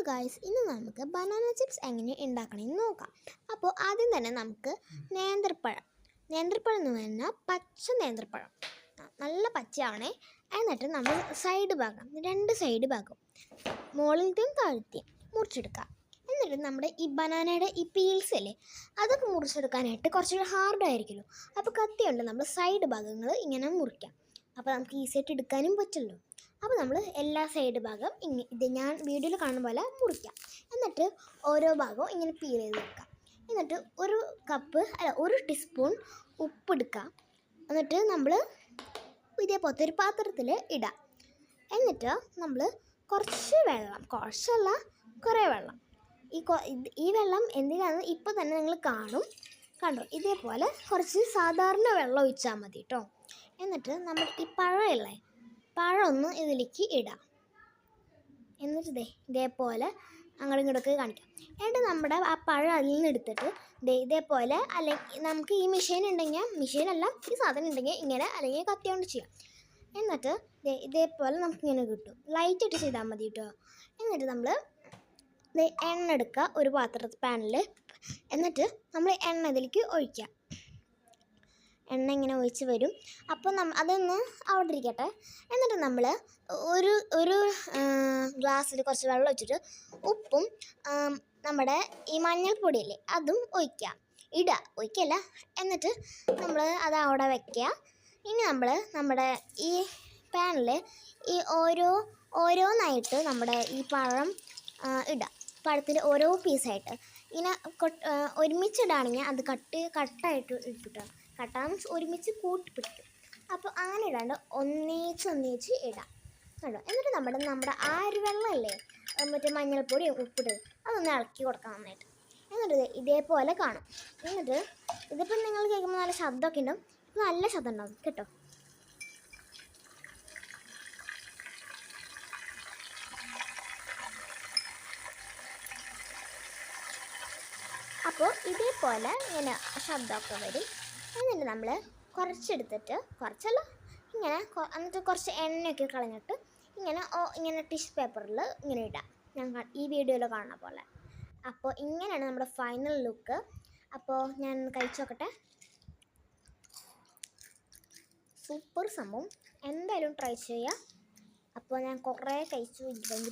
Hello guys, ഇന്ന് നമുക്ക് banana chips എങ്ങനെ ഉണ്ടാക്കണമെന്ന് നോക്കാം. അപ്പോൾ ആദ്യം തന്നെ നമുക്ക് നേന്ത്രപ്പഴം എന്ന് പറഞ്ഞാൽ പച്ച നേന്ത്രപ്പഴം നല്ല പച്ചയാവണേ. എന്നിട്ട് നമ്മൾ രണ്ട് സൈഡ് ഭാഗം മുകളിലത്തെയും താഴത്തെയും മുറിച്ചെടുക്കുക. എന്നിട്ട് നമ്മുടെ ഈ ബനാനയുടെ ഈ പീൽസ് അല്ലേ, അതൊക്കെ മുറിച്ചെടുക്കാനായിട്ട് കുറച്ചുകൂടി ഹാർഡായിരിക്കുമല്ലോ. അപ്പോൾ കത്തിയുണ്ട് നമ്മൾ സൈഡ് ഭാഗങ്ങൾ ഇങ്ങനെ മുറിക്കാം. അപ്പോൾ നമുക്ക് ഈസിയായിട്ട് എടുക്കാനും പറ്റുമല്ലോ. അപ്പോൾ നമ്മൾ എല്ലാ സൈഡ് ഭാഗം ഇത് ഞാൻ വീഡിയോയിൽ കാണുന്ന പോലെ മുറിക്കാം. എന്നിട്ട് ഓരോ ഭാഗവും ഇങ്ങനെ പീൽ ചെയ്ത് വെക്കാം. എന്നിട്ട് ഒരു ടീസ്പൂൺ ഉപ്പെടുക്കുക. എന്നിട്ട് നമ്മൾ ഇതേപോലത്തെ ഒരു പാത്രത്തിൽ ഇടാം. എന്നിട്ട് നമ്മൾ കുറേ വെള്ളം ഈ വെള്ളം എന്തിനാണെന്ന് ഇപ്പോൾ തന്നെ നിങ്ങൾ കണ്ടോ. ഇതേപോലെ കുറച്ച് സാധാരണ വെള്ളം ഒഴിച്ചാൽ മതി കേട്ടോ. എന്നിട്ട് നമ്മൾ ഈ പഴം ഒന്ന് ഇതിലേക്ക് ഇടാം. എന്നിട്ട് ഇതേപോലെ അങ്ങോട്ടും ഇങ്ങോട്ടൊക്കെ കാണിക്കാം. എന്നിട്ട് നമ്മുടെ ആ പഴം അതിൽ നിന്ന് എടുത്തിട്ട് ഇതേപോലെ, അല്ലെങ്കിൽ നമുക്ക് ഈ മെഷീനല്ല ഈ സാധനം ഉണ്ടെങ്കിൽ ഇങ്ങനെ, അല്ലെങ്കിൽ കത്തി കൊണ്ട് ചെയ്യാം. എന്നിട്ട് ഇതേപോലെ നമുക്കിങ്ങനെ കിട്ടും. ലൈറ്റായിട്ട് ചെയ്താൽ മതി കേട്ടോ. എന്നിട്ട് നമ്മൾ എണ്ണ എടുക്കുക ഒരു പാനിൽ. എന്നിട്ട് നമ്മൾ എണ്ണ ഇതിലേക്ക് ഒഴിക്കുക. എണ്ണ ഇങ്ങനെ ഒഴിച്ച് വരും. അപ്പോൾ അതൊന്ന് അവിടെ ഇരിക്കട്ടെ. എന്നിട്ട് നമ്മൾ ഒരു ഗ്ലാസ്സിൽ കുറച്ച് വെള്ളം ഒഴിച്ചിട്ട് ഉപ്പും നമ്മുടെ ഈ മഞ്ഞൾപ്പൊടിയല്ലേ അതും ഒഴിക്കല്ല. എന്നിട്ട് നമ്മൾ അത് അവിടെ വയ്ക്കുക. ഇനി നമ്മൾ നമ്മുടെ ഈ പാനിൽ ഈ ഓരോന്നായിട്ട് നമ്മുടെ ഈ പഴം ഇടാം. പഴത്തിൻ്റെ ഓരോ പീസായിട്ട് ഇങ്ങനെ ഒരുമിച്ചിടുകയാണെങ്കിൽ അത് കട്ടായിട്ട് ഇട്ടിട്ടോ. ഒരുമിച്ച് കൂട്ടിപ്പിടിക്കും. അപ്പോൾ അങ്ങനെ ഇടാണ്ട് ഒന്നിച്ച് ഇടാം കേട്ടോ. എന്നിട്ട് നമ്മുടെ ആ ഒരു വെള്ളമല്ലേ, മറ്റേ മഞ്ഞൾപ്പൊടിയും ഉപ്പിട്ട് അതൊന്ന് ഇളക്കി കൊടുക്കാം നന്നായിട്ട്. എന്നിട്ട് ഇതേപോലെ കാണും. എന്നിട്ട് ഇതിപ്പോൾ നിങ്ങൾ കേൾക്കുമ്പോൾ നല്ല ശബ്ദമൊക്കെ ഉണ്ടാവും. ഇത് നല്ല ശബ്ദം ഉണ്ടാവും കേട്ടോ. അപ്പോൾ ഇതേപോലെ ഇങ്ങനെ ശബ്ദമൊക്കെ വരും. എന്നിട്ട് നമ്മൾ കുറച്ചെടുത്തിട്ട്, എന്നിട്ട് കുറച്ച് എണ്ണയൊക്കെ കളഞ്ഞിട്ട് ഇങ്ങനെ ടിഷ്യൂ പേപ്പറിൽ ഇങ്ങനെ ഇടാം, ഞാൻ ഈ വീഡിയോയിൽ കാണുന്ന പോലെ. അപ്പോൾ ഇങ്ങനെയാണ് നമ്മുടെ ഫൈനൽ ലുക്ക്. അപ്പോൾ ഞാൻ കഴിച്ചു നോക്കട്ടെ. സൂപ്പർ സംഭവം, എന്തായാലും ട്രൈ ചെയ്യുക. അപ്പോൾ ഞാൻ കുറേ കഴിച്ചു, എനിക്ക് ഭയങ്കര